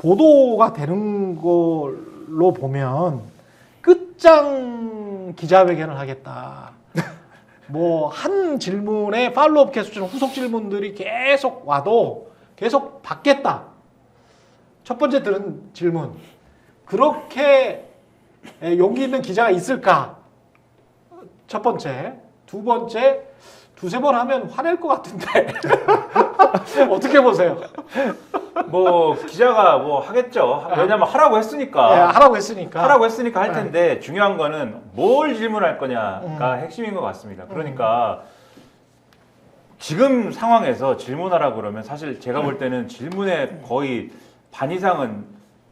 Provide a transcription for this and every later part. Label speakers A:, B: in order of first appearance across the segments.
A: 보도가 되는 걸로 보면 끝장 기자회견을 하겠다. 뭐 한 질문에 팔로업 계속처럼 후속 질문들이 계속 와도 계속 받겠다. 첫 번째 들은 질문. 그렇게 용기 있는 기자가 있을까? 첫 번째. 두 번째, 두세 번 하면 화낼 것 같은데. 어떻게 보세요?
B: 뭐 기자가 뭐 하겠죠. 왜냐면 하라고 했으니까.
A: 네, 하라고 했으니까.
B: 하라고 했으니까 할 텐데 중요한 거는 뭘 질문할 거냐가 핵심인 것 같습니다. 그러니까 지금 상황에서 질문하라고 그러면 사실 제가 볼 때는 질문의 거의 반 이상은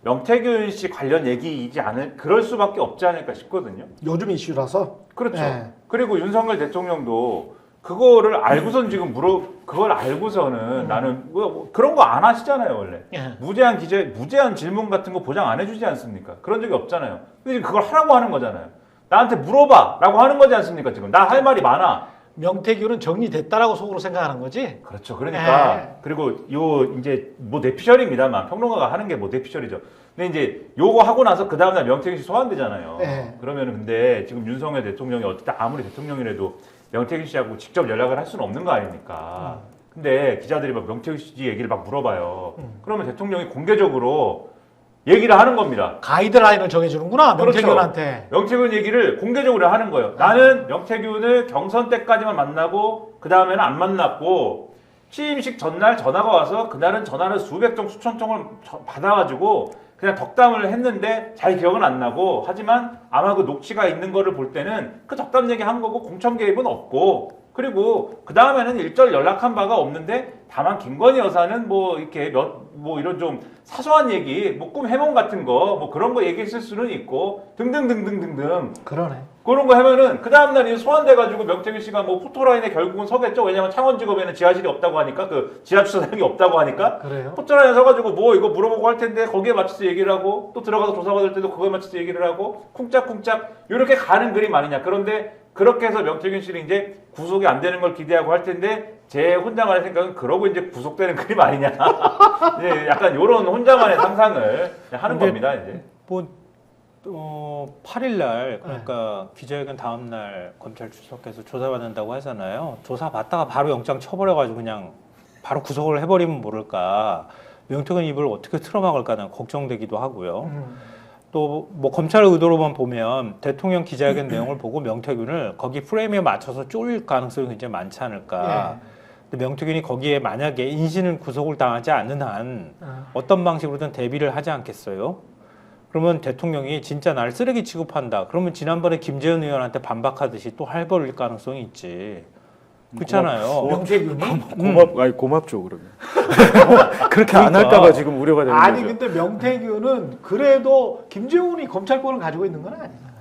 B: 명태균 씨 관련 얘기이지 않을 그럴 수밖에 없지 않을까 싶거든요.
A: 요즘 이슈라서.
B: 그렇죠.
A: 네.
B: 그리고 윤석열 대통령도 그거를 알고선 지금 그걸 알고서는 나는 뭐 그런 거 안 하시잖아요 원래. 무제한 질문 같은 거 보장 안 해주지 않습니까? 그런 적이 없잖아요. 근데 지금 그걸 하라고 하는 거잖아요. 나한테 물어봐라고 하는 거지 않습니까? 지금 나 할 말이 많아.
A: 명태균은 정리됐다라고 속으로 생각하는 거지.
B: 그렇죠. 그러니까
A: 네.
B: 그리고 요 이제 뭐 내피셜입니다만 평론가가 하는 게 뭐 내피셜이죠. 근데 이제 요거 하고 나서 그 다음날 명태균 씨 소환되잖아요.
A: 네.
B: 그러면 근데 지금 윤석열 대통령이 어쨌든 아무리 대통령이라도 명태균 씨하고 직접 연락을 할 수는 없는 거 아닙니까? 근데 기자들이 막 명태균 씨 얘기를 막 물어봐요. 그러면 대통령이 공개적으로 얘기를 하는 겁니다.
A: 가이드라인을 정해주는구나. 명태균한테.
B: 그렇죠. 명태균 얘기를 공개적으로 하는 거예요. 나는 명태균을 경선 때까지만 만나고 그 다음에는 안 만났고 취임식 전날 전화가 와서 그날은 전화를 수백 통 수천 통을 받아가지고 그냥 덕담을 했는데 잘 기억은 안 나고 하지만 아마 그 녹취가 있는 거를 볼 때는 그 덕담 얘기 한 거고 공천 개입은 없고 그리고 그 다음에는 일절 연락한 바가 없는데 다만 김건희 여사는 뭐 이렇게 뭐 이런 좀 사소한 얘기 뭐 꿈 해몽 같은 거 뭐 그런 거 얘기했을 수는 있고 등등등등등등
A: 그러네.
B: 그런 거 하면은 그 다음날 소환돼가지고 명태균 씨가 뭐 포토라인에 결국은 서겠죠. 왜냐면 창원지검에는 지하실이 없다고 하니까 그 지하 주차장이 없다고 하니까
A: 그래요?
B: 포토라인에 서가지고 뭐 이거 물어보고 할 텐데 거기에 맞춰서 얘기를 하고 또 들어가서 조사받을 때도 그거에 맞춰서 얘기를 하고 쿵짝쿵짝 이렇게 가는 그림 아니냐. 그런데 그렇게 해서 명태균 씨는 이제 구속이 안 되는 걸 기대하고 할 텐데 제 혼자만의 생각은 그러고 이제 구속되는 그림 아니냐. 이제 약간 이런 혼자만의 상상을 하는 겁니다. 이제.
C: 뭐 8일 날 그러니까 기자회견 다음 날 검찰 출석해서 조사받는다고 하잖아요. 조사 받다가 바로 영장 쳐버려가지고 그냥 바로 구속을 해버리면 모를까. 명태균 입을 어떻게 틀어막을까는 걱정되기도 하고요. 또 뭐 검찰 의도로만 보면 대통령 기자회견 내용을 보고 명태균을 거기 프레임에 맞춰서 쫄릴 가능성이 굉장히 많지 않을까. 근데 명태균이 거기에 만약에 인신 구속을 당하지 않는 한 어떤 방식으로든 대비를 하지 않겠어요? 그러면 대통령이 진짜 날 쓰레기 취급한다. 그러면 지난번에 김재현 의원한테 반박하듯이 또 할벌릴 가능성이 있지. 그렇잖아요.
A: 명태균이?
D: 고맙죠 그러면. 그렇게 안 할까봐 지금 우려가 되는
A: 아니
D: 거죠.
A: 근데 명태균은 그래도 김재훈이 검찰권을 가지고 있는 건 아니잖아요.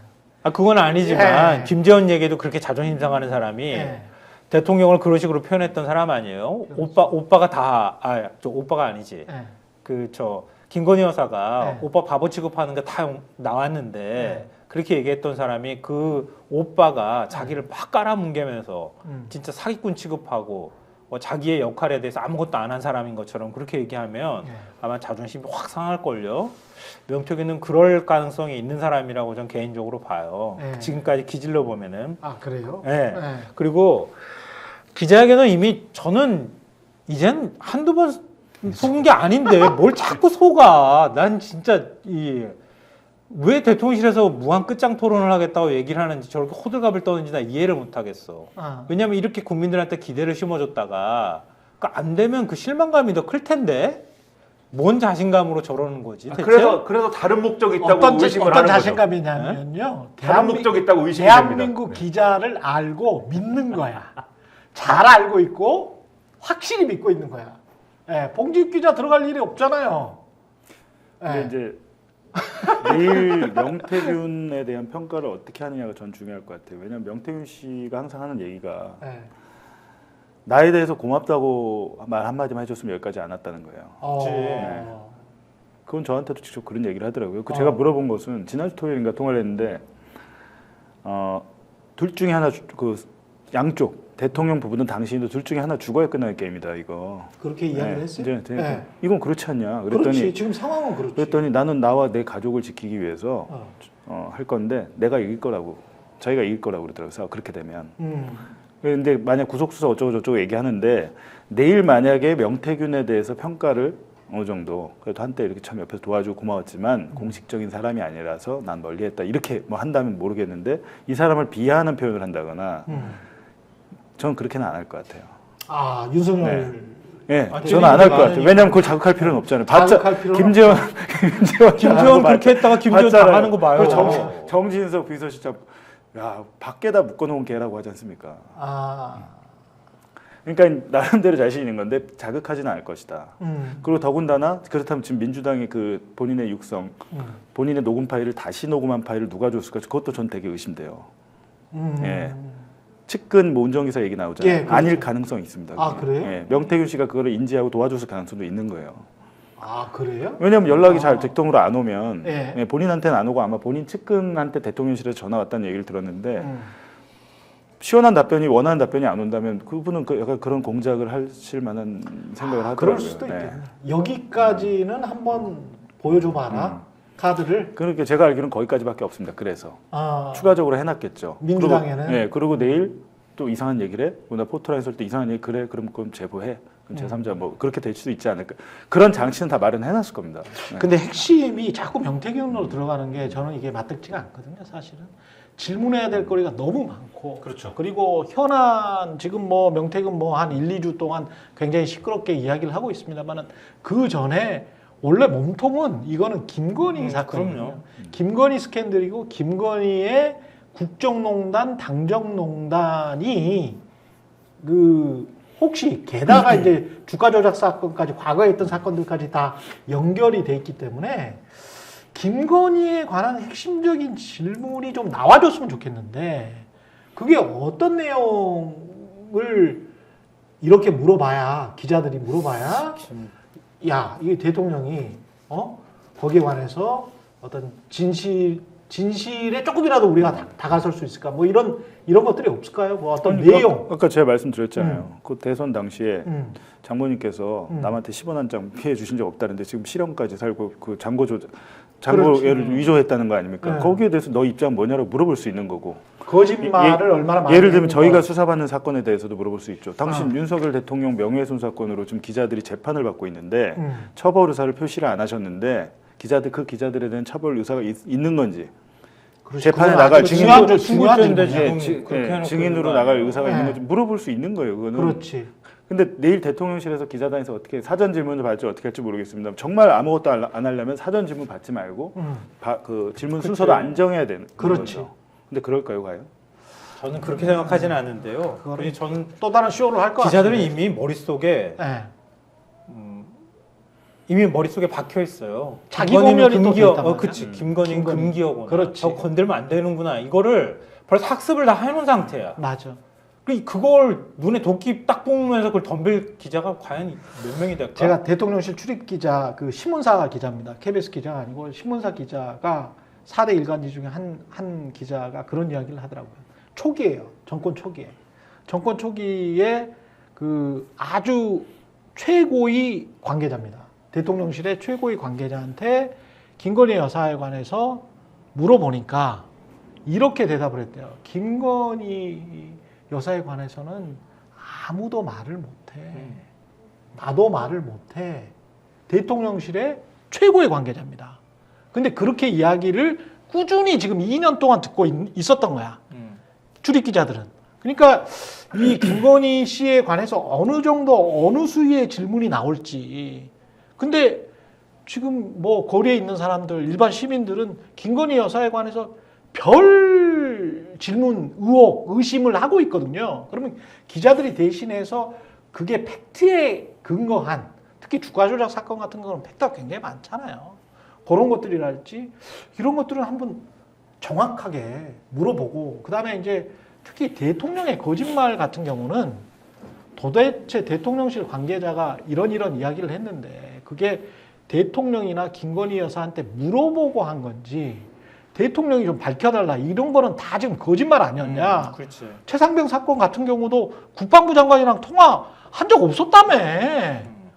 C: 그건 아니지만
A: 예.
C: 김재원 얘기도 그렇게 자존심 상하는 사람이
A: 예.
C: 대통령을 그런 식으로 표현했던 사람 아니에요? 오빠가 저 오빠가 아니지.
A: 예.
C: 김건희 여사가
A: 네.
C: 오빠 바보 취급하는 게 다 나왔는데
A: 네.
C: 그렇게 얘기했던 사람이 그 오빠가 자기를 막 깔아뭉개면서 진짜 사기꾼 취급하고 자기의 역할에 대해서 아무것도 안 한 사람인 것처럼 그렇게 얘기하면 아마 자존심이 확 상할걸요. 명태균은 그럴 가능성이 있는 사람이라고 전 개인적으로 봐요.
A: 네.
C: 지금까지 기질러 보면은.
A: 아 그래요?
C: 네. 그리고 기자회견은 이미 저는 이젠 한두 번 속은 게 아닌데 뭘 자꾸 속아. 난 진짜 왜 대통령실에서 무한 끝장 토론을 하겠다고 얘기를 하는지 저렇게 호들갑을 떠는지 나 이해를 못 하겠어. 왜냐면 이렇게 국민들한테 기대를 심어줬다가 안 되면 그 실망감이 더 클 텐데 뭔 자신감으로 저러는 거지? 대체?
B: 그래서 다른 목적이 있다고 의심을
A: 어떤
B: 하는 거죠.
A: 자신감이냐면요.
B: 다른 목적이 있다고 의심이 됩니다.
A: 대한민국 기자를 알고 믿는 거야. 잘 알고 있고 확실히 믿고 있는 거야. 예, 봉지욱 기자 들어갈 일이 없잖아요.
D: 근데
A: 예.
D: 이제 내일 명태균에 대한 평가를 어떻게 하느냐가 전 중요할 것 같아요. 왜냐하면 명태균 씨가 항상 하는 얘기가
A: 예.
D: 나에 대해서 고맙다고 말 한마디만 해줬으면 여기까지 안 왔다는 거예요.
A: 네.
D: 그건 저한테도 직접 그런 얘기를 하더라고요. 제가 물어본 것은 지난주 토요일인가 통화를 했는데 둘 중에 하나 양쪽 대통령 부부든 당신도 둘 중에 하나 죽어야 끝나는 게임이다 이거.
A: 그렇게 이야기를 했어요.
D: 이제
A: 네.
D: 이건 그렇지 않냐.
A: 그렇지.
D: 그랬더니
A: 지금 상황은 그렇지.
D: 그랬더니 나는 나와 내 가족을 지키기 위해서 할 건데 내가 이길 거라고 자기가 이길 거라고 그러더라고요. 그래서 그렇게 되면. 근데 만약 구속수사 어쩌고 저쩌고 얘기하는데 내일 만약에 명태균에 대해서 평가를 어느 정도 그래도 한때 이렇게 참 옆에서 도와주고 고마웠지만 공식적인 사람이 아니라서 난 멀리했다 이렇게 뭐 한다면 모르겠는데 이 사람을 비하하는 표현을 한다거나 저는 그렇게는 안 할 것 같아요.
A: 아 윤석열.
D: 예,
C: 아,
D: 저는 안 할 것 같아요.
A: 많으니까.
D: 왜냐하면 그걸 자극할 필요는 없잖아요.
A: 자극할 필요는
D: 김재원
C: 그렇게 했다가 김재원 당하는 거 봐요.
D: 정진석 비서실장 야 밖에다 묶어놓은 개라고 하지 않습니까?
A: 아.
D: 그러니까 나름대로 자신 있는 건데 자극하지는 않을 것이다.
A: 음.
D: 그리고 더군다나 그렇다면 지금 민주당이 그 본인의 육성, 본인의 녹음 파일을 다시 녹음한 파일을 누가 줬을까? 그것도 전 되게 의심돼요. 예. 측근 뭐 운전기사 얘기 나오잖아요.
A: 예, 그렇죠.
D: 아닐 가능성이 있습니다.
A: 아,
D: 그게.
A: 그래요?
D: 예. 명태균 씨가 그거를 인지하고 도와줬을 가능성도 있는 거예요.
A: 아 그래요?
D: 왜냐하면 연락이 잘 대통령으로 안 오면
A: 예.
D: 예, 본인한테는 안 오고 아마 본인 측근한테 대통령실에서 전화 왔다는 얘기를 들었는데 시원한 답변이 원하는 답변이 안 온다면 그분은 약간 그런 공작을 하실 만한 생각을 하더라고요.
A: 그럴 수도 있겠네. 여기까지는 한번 보여줘봐라 카드를.
D: 그러니까 제가 알기로는 거기까지밖에 없습니다. 그래서 추가적으로 해놨겠죠.
A: 민주당에는?
D: 그리고, 그리고 내일 또 이상한 얘기를 해. 나 포토라인 설 때 이상한 얘기 그래. 그럼 제보해. 그럼 제3자 뭐 그렇게 될 수도 있지 않을까. 그런 장치는 다 마련해놨을 겁니다. 네.
A: 근데 핵심이 자꾸 명태균으로 들어가는 게 저는 이게 맞득지가 않거든요. 사실은 질문해야 될 거리가 너무 많고.
B: 그렇죠.
A: 그리고 현안 지금 뭐 명태균 뭐 한 1, 2주 동안 굉장히 시끄럽게 이야기를 하고 있습니다만은 그 전에 원래 몸통은 이거는 김건희 사건이에요.
C: 그럼요.
A: 김건희 스캔들이고 김건희의 국정농단, 당정농단이 그 혹시 게다가 이제 주가 조작 사건까지 과거에 있던 사건들까지 다 연결이 돼 있기 때문에 김건희에 관한 핵심적인 질문이 좀 나와줬으면 좋겠는데 그게 어떤 내용을 이렇게 물어봐야 기자들이 물어봐야 야 이게 대통령이 거기에 관해서 어떤 진실에 조금이라도 우리가 다가설 수 있을까? 뭐 이런 것들이 없을까요? 뭐 어떤 내용?
D: 아까 제가 말씀드렸잖아요. 그 대선 당시에
A: 음.
D: 장모님께서 남한테 10원 한 장 피해 주신 적 없다는데 지금 실형까지 살고 그
A: 그렇지.
D: 장고를 위조했다는 거 아닙니까?
A: 네.
D: 거기에 대해서 너 입장 뭐냐고 물어볼 수 있는 거고.
A: 거짓말을 얼마나 많이
D: 예를 들면
A: 했는가.
D: 저희가 수사받는 사건에 대해서도 물어볼 수 있죠. 당신
A: 아.
D: 윤석열 대통령 명예훼손 사건으로 지금 기자들이 재판을 받고 있는데
A: 음.
D: 처벌 의사를 표시를 안 하셨는데 그 기자들에 대한 처벌 의사가 있는 건지
A: 그렇지.
D: 재판에
A: 그건
D: 나갈
A: 아주
D: 증인-
A: 중요한
C: 증인인데
A: 질문이야.
C: 지금 그렇게 해놓고
D: 증인으로
C: 있는 거
D: 나갈
C: 아니에요?
D: 의사가
A: 네.
D: 있는 건지 물어볼 수 있는 거예요. 그거는.
A: 그렇지.
D: 근데 내일 대통령실에서 기자단에서 어떻게 사전 질문을 받을지 어떻게 할지 모르겠습니다. 정말 아무것도 안 하려면 사전 질문 받지 말고 그 질문
C: 그치.
D: 순서도 안 정해야 되는
A: 그렇지.
D: 거죠. 근데 그럴까요, 과연?
C: 저는 그렇게 생각하지는 않는데요.
A: 그거는
C: 저는
A: 또 다른 쇼를 할 것
C: 기자들은
A: 같아요.
C: 이미 머릿속에 박혀 있어요.
A: 자기 공연이 또
C: 금기어,
A: 있단 말이야.
C: 그치. 김건희는
A: 김건희.
C: 금기어구나.
A: 그렇지.
C: 저 건들면 안 되는구나. 이거를 벌써 학습을 다 해놓은 상태야.
A: 맞아.
C: 그걸 눈에 도끼 딱 뽑으면서 그걸 덤빌 기자가 과연 몇 명이 될까?
A: 제가 대통령실 출입 기자 그 신문사 기자입니다. KBS 기자가 아니고 신문사 기자가 4대 일간지 중에 한 기자가 그런 이야기를 하더라고요. 초기예요. 정권 초기에. 정권 초기에 그 아주 최고위 관계자입니다. 대통령실의 최고위 관계자한테 김건희 여사에 관해서 물어보니까 이렇게 대답을 했대요. 김건희 여사에 관해서는 아무도 말을 못해. 나도 말을 못해. 대통령실의 최고의 관계자입니다. 근데 그렇게 이야기를 꾸준히 지금 2년 동안 듣고 있었던 거야. 출입 기자들은. 그러니까 이 김건희 씨에 관해서 어느 정도 어느 수위의 질문이 나올지. 근데 지금 뭐 거리에 있는 사람들, 일반 시민들은 김건희 여사에 관해서 별 질문, 의혹, 의심을 하고 있거든요. 그러면 기자들이 대신해서 그게 팩트에 근거한, 특히 주가 조작 사건 같은 거는 팩트가 굉장히 많잖아요. 그런 것들이랄지 이런 것들은 한번 정확하게 물어보고, 그 다음에 이제 특히 대통령의 거짓말 같은 경우는 도대체 대통령실 관계자가 이런 이야기를 했는데 그게 대통령이나 김건희 여사한테 물어보고 한 건지 대통령이 좀 밝혀달라 이런 거는 다 지금 거짓말 아니었냐.
C: 그렇지.
A: 최상병 사건 같은 경우도 국방부 장관이랑 통화한 적 없었다며.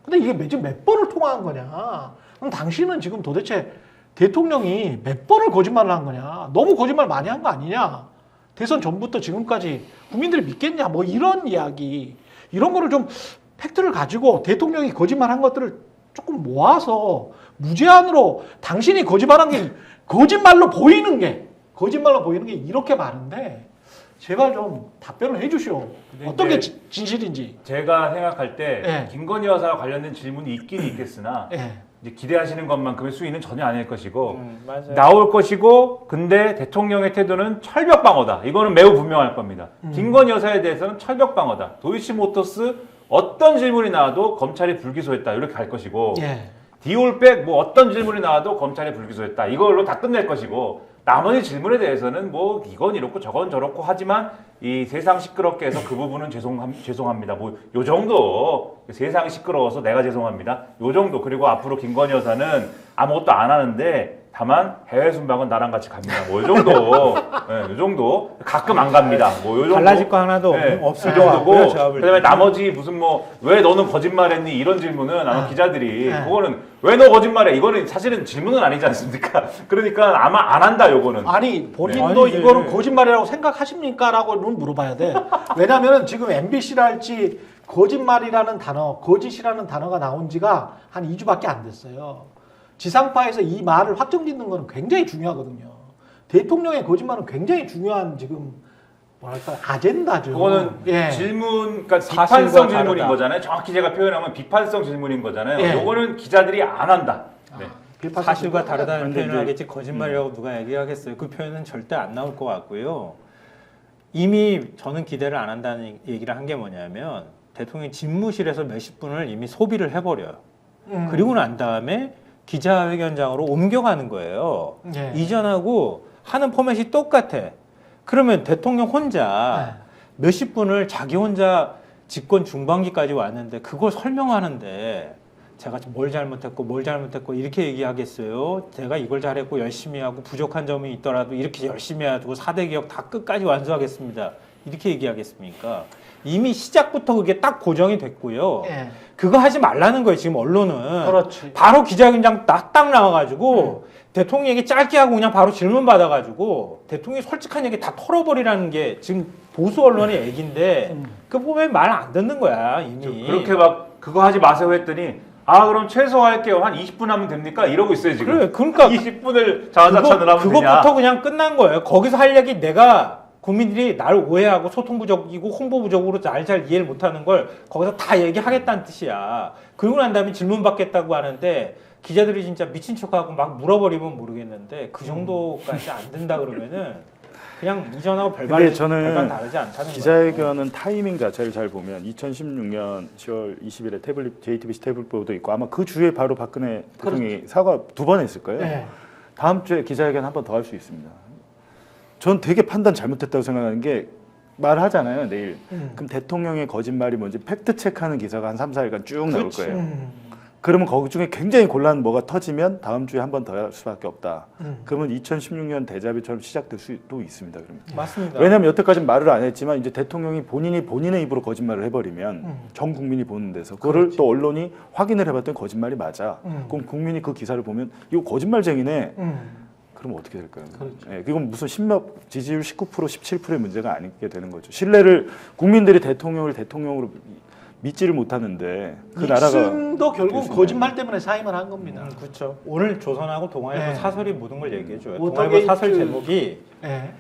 A: 근데 이게 지금 몇 번을 통화한 거냐. 그럼 당신은 지금 도대체 대통령이 몇 번을 거짓말을 한 거냐. 너무 거짓말 많이 한 거 아니냐. 대선 전부터 지금까지 국민들이 믿겠냐. 뭐 이런 이야기. 이런 거를 좀 팩트를 가지고 대통령이 거짓말한 것들을 조금 모아서 무제한으로 당신이 거짓말한 게 거짓말로 보이는 게 이렇게 많은데 제발 좀 답변을 해주시오.
B: 근데
A: 어떤 게
B: 이제
A: 진실인지.
B: 제가 생각할 때
A: 예.
B: 김건희 여사와 관련된 질문이 있긴 있겠으나
A: 예.
B: 이제 기대하시는 것만큼의 수위는 전혀 아닐 것이고
C: 맞아요.
B: 나올 것이고 근데 대통령의 태도는 철벽 방어다. 이거는 매우 분명할 겁니다. 김건희 여사에 대해서는 철벽 방어다. 도이치모터스 어떤 질문이 나와도 검찰이 불기소했다. 이렇게 갈 것이고
A: 예.
B: 디올백 뭐 어떤 질문이 나와도 검찰이 불기소했다. 이걸로 다 끝낼 것이고 나머지 질문에 대해서는 뭐 이건 이렇고 저건 저렇고 하지만 이 세상 시끄럽게 해서 그 부분은 죄송합니다. 뭐 요 정도 세상이 시끄러워서 내가 죄송합니다. 요 정도. 그리고 앞으로 김건희 여사는 아무것도 안 하는데 다만 해외 순방은 나랑 같이 갑니다. 뭐 요 정도. 네, 요 정도. 가끔 안 갑니다. 뭐 요 정도.
C: 달라질 거 하나도
B: 네,
C: 없을
B: 그
C: 것 같고요.
B: 정도고.
C: 제가 볼
B: 그다음에
C: 때는.
B: 나머지 무슨 뭐 왜 너는 거짓말했니 이런 질문은 아마
A: 네.
B: 기자들이
A: 네.
B: 그거는 왜 너 거짓말해 이거는 사실은 질문은 아니지 않습니까? 그러니까 아마 안 한다 요거는.
A: 아니 본인도
C: 아니지.
A: 이거는 거짓말이라고 생각하십니까? 라고는 물어봐야 돼. 왜냐하면 지금 MBC랄지 거짓말이라는 단어, 거짓이라는 단어가 나온 지가 한 2주밖에 안 됐어요. 지상파에서 이 말을 확정짓는 거는 굉장히 중요하거든요. 대통령의 거짓말은 굉장히 중요한 지금 뭐랄까 아젠다죠.
B: 그거는
A: 예.
B: 질문, 그러니까
C: 사실과
B: 비판성 질문인
C: 다르다.
B: 거잖아요. 정확히 제가 표현하면 비판성 질문인 거잖아요.
A: 예.
B: 요거는 기자들이 안 한다. 네.
A: 비판성
C: 사실과
A: 질문.
C: 다르다는
D: 근데
C: 표현을
D: 이제-
C: 하겠지 거짓말이라고 누가 얘기하겠어요. 그 표현은 절대 안 나올 것 같고요. 이미 저는 기대를 안 한다는 얘기를 한 게 뭐냐면 대통령이 집무실에서 몇십 분을 이미 소비를 해버려요. 그리고 난 다음에 기자회견장으로 옮겨가는 거예요.
A: 예.
C: 이전하고 하는 포맷이 똑같아. 그러면 대통령 혼자 몇십 분을 자기 혼자 집권 중반기까지 왔는데 그걸 설명하는데 제가 뭘 잘못했고 이렇게 얘기하겠어요. 제가 이걸 잘했고 열심히 하고 부족한 점이 있더라도 이렇게 열심히 하고 4대 개혁 다 끝까지 완수하겠습니다. 이렇게 얘기하겠습니까? 이미 시작부터 그게 딱 고정이 됐고요.
A: 예.
C: 그거 하지 말라는 거예요. 지금 언론은.
A: 그렇지.
C: 바로 기자회견장 딱 나와가지고 대통령에게 짧게 하고 그냥 바로 질문 받아가지고 대통령이 솔직한 얘기 다 털어버리라는 게 지금 보수 언론의 얘기인데 그 보면 말 안 듣는 거야 이미.
B: 그렇게 막 그거 하지 마세요 했더니 아 그럼 최소 할게요. 한 20분 하면 됩니까? 이러고 있어요 지금.
C: 그래, 그러니까
B: 20분을 자화자찬을 하면
C: 그것부터
B: 되냐?
C: 그냥 끝난 거예요. 거기서 할 얘기 내가 국민들이 날 오해하고 소통 부족이고 홍보 부족으로 날 잘 이해를 못하는 걸 거기서 다 얘기하겠다는 뜻이야. 그러고 난 다음에 질문 받겠다고 하는데 기자들이 진짜 미친 척하고 막 물어버리면 모르겠는데 그 정도까지 안 된다 그러면은 그냥 이전하고
D: 근데
C: 별반
D: 저는
C: 다르지 않다는 거예요.
D: 기자회견은 타이밍 자체를 잘 보면 2016년 10월 20일에 태블릿 JTBC 태블릿 보도 있고 아마 그 주에 바로 박근혜 대통령이 사과 2번 했을 거예요.
A: 예.
D: 다음 주에 기자회견 한 번 더 할 수 있습니다. 전 되게 판단 잘못했다고 생각하는 게 말하잖아요 내일. 그럼 대통령의 거짓말이 뭔지 팩트 체크하는 기사가 한 3, 4일간 쭉 나올
C: 그치.
D: 거예요. 그러면 거기 중에 굉장히 곤란 뭐가 터지면 다음 주에 한 번 더 할 수밖에 없다. 그러면 2016년 데자뷰처럼 시작될 수도 있습니다. 그러면.
C: 맞습니다.
D: 왜냐하면 여태까지 말을 안 했지만 이제 대통령이 본인의 입으로 거짓말을 해버리면 전 국민이 보는 데서 그거를 또 언론이 확인을 해봤더니 거짓말이 맞아. 그럼 국민이 그 기사를 보면 이거 거짓말쟁이네. 그럼 어떻게 될까요? 예, 이건 무슨 십몇 지지율 19% 17%의 문제가 아니게 되는 거죠. 신뢰를 국민들이 대통령을 대통령으로 믿지를 못하는데 그 나라가
A: 닉슨도 결국
D: 교수님.
A: 거짓말 때문에 사임을 한 겁니다.
C: 그렇죠. 오늘 조선하고 동아일보
A: 네.
C: 사설이 모든 걸 얘기해줘요.
A: 워터게이트-
C: 동아일보 사설 제목이
A: 예.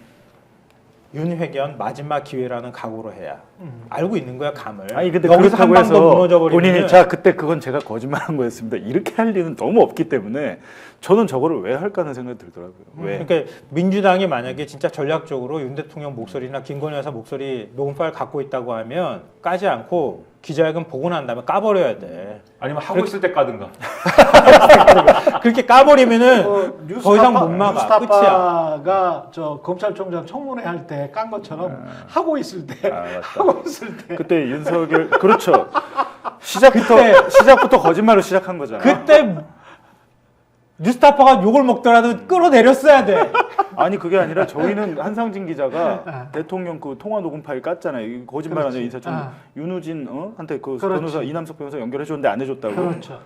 C: 윤회견 마지막 기회라는 각오로 해야. 알고 있는 거야 감을.
D: 아니 근데
C: 여기서 한
D: 그렇다고
C: 방 더
D: 해서
C: 무너져버리면
D: 본인이 자 그때 그건 제가 거짓말한 거였습니다. 이렇게 할 리는 너무 없기 때문에 저는 저거를 왜 할까 하는 생각이 들더라고요. 왜?
C: 그러니까 민주당이 만약에 진짜 전략적으로 윤 대통령 목소리나 김건희 여사 목소리 녹음 파일 갖고 있다고 하면 까지 않고 기자회견 보고 난 다음에 까버려야 돼.
B: 아니면 하고 있을 때 까든가.
C: 그렇게 까버리면은 더 이상 못 막아. 끝이야.
A: 뉴스타파가 저 검찰총장 청문회 할 때 깐 것처럼 하고 있을 때
D: 맞다.
A: 하고 있을 때
D: 그때 윤석열 그렇죠. 시작부터 거짓말로 시작한 거잖아.
C: 그때 뉴스타파가 욕을 먹더라도 끌어내렸어야 돼.
D: 아니 그게 아니라 저희는 한상진 기자가
A: 아.
D: 대통령 그 통화 녹음 파일 깠잖아요. 이거 거짓말 아니에요. 인사청
A: 아.
D: 윤우진 한테 그
A: 그렇지.
D: 변호사 이남석 변호사 연결해 줬는데 안 해줬다고.
A: 그렇죠.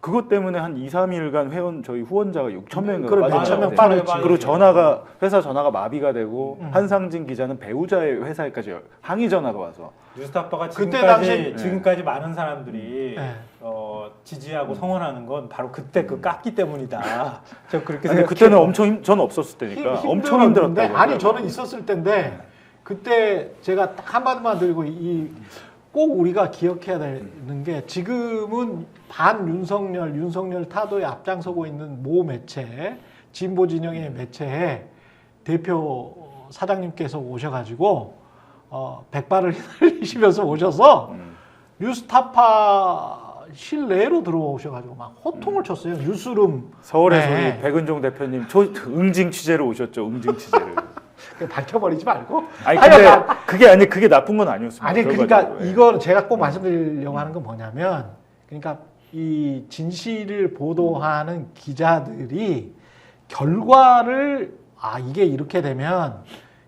D: 그것 때문에 한 2, 3일간 회원 저희 후원자가 6천 명인가
A: 그래,
D: 빠졌죠.
A: 6천 명
D: 네.
A: 빠졌지.
D: 그리고 전화가 회사 전화가 마비가 되고
A: 음.
D: 한상진 기자는 배우자의 회사에까지 항의 전화가 와서
C: 뉴스타파가
A: 그때
C: 지금까지
A: 당시-
C: 지금까지 많은 사람들이
A: 네.
C: 지지하고 성원하는 건 바로 그때 그 깎기 때문이다. 저 그렇게
D: 아니,
C: 생각해요.
D: 그때는 엄청 전 없었을 때니까 엄청
A: 힘들었는데,
D: 힘들었다고.
A: 아니 저는 있었을 때인데 그때 제가 딱 한마디만 드리고 꼭 우리가 기억해야 되는 게 지금은 반 윤석열 타도에 앞장서고 있는 모 매체 진보 진영의 매체에 대표 사장님께서 오셔가지고 백발을 휘날리시면서 오셔서 뉴스타파 실내로 들어오셔가지고 막 호통을 쳤어요. 뉴스룸
D: 서울에서
A: 네.
D: 우리 백은종 대표님 응징 취재로 오셨죠. 응징 취재를.
A: 밝혀버리지 말고.
D: 아니
A: 하여간
D: 근데 그게 나쁜 건 아니었습니다.
A: 아니
D: 그거
A: 그러니까
D: 가지고, 예.
A: 이거는 제가 꼭 말씀드리려고 하는 건 뭐냐면 그러니까 이 진실을 보도하는 기자들이 결과를 이게 이렇게 되면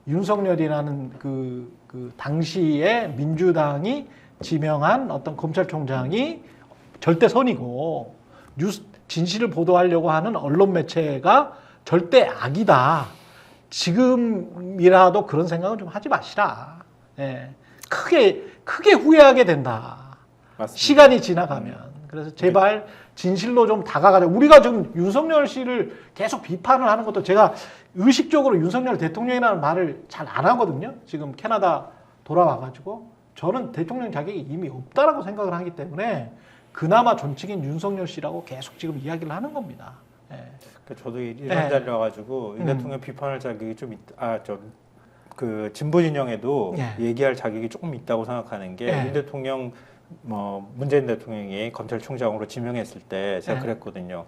A: 윤석열이라는 그 당시에 민주당이 지명한 어떤 검찰총장이 절대 선이고 진실을 보도하려고 하는 언론 매체가 절대 악이다. 지금이라도 그런 생각은 좀 하지 마시라. 예. 크게 후회하게 된다.
C: 맞습니다.
A: 시간이 지나가면. 그래서 제발 진실로 좀 다가가자. 우리가 지금 윤석열 씨를 계속 비판을 하는 것도 제가 의식적으로 윤석열 대통령이라는 말을 잘 안 하거든요. 지금 캐나다 돌아와가지고. 저는 대통령 자격이 이미 없다라고 생각을 하기 때문에 그나마 존칭인 윤석열 씨라고 계속 지금 이야기를 하는 겁니다. 예.
C: 그러니까 저도 이런
A: 네.
C: 자리에 와가지고 윤 대통령 비판할 자격이 좀 그 진보 진영에도
A: 네.
C: 얘기할 자격이 조금 있다고 생각하는 게
A: 네.
C: 윤 대통령 문재인 대통령이 검찰총장으로 지명했을 때 제가
A: 네.
C: 그랬거든요.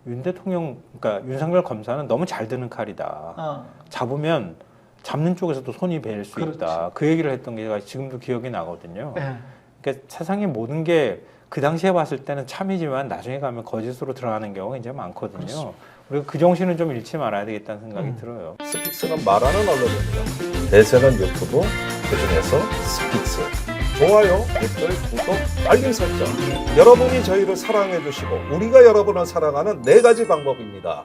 C: 윤 대통령 그러니까 윤석열 검사는 너무 잘 드는 칼이다. 잡으면 잡는 쪽에서도 손이 베일 수
A: 그렇지.
C: 있다. 그 얘기를 했던 게 제가 지금도 기억이 나거든요.
A: 예.
C: 그러니까 세상의 모든 게 그 당시에 봤을 때는 참이지만 나중에 가면 거짓으로 드러나는 경우가 굉장히 많거든요.
A: 그렇습니다.
C: 우리가 그 정신은 좀 잃지 말아야 되겠다는 생각이 들어요.
E: 스픽스는 말하는 언론입니다. 대세는 유튜브, 그중에서 스픽스. 좋아요, 댓글, 구독, 알림 설정. 여러분이 저희를 사랑해 주시고 우리가 여러분을 사랑하는 4가지 방법입니다.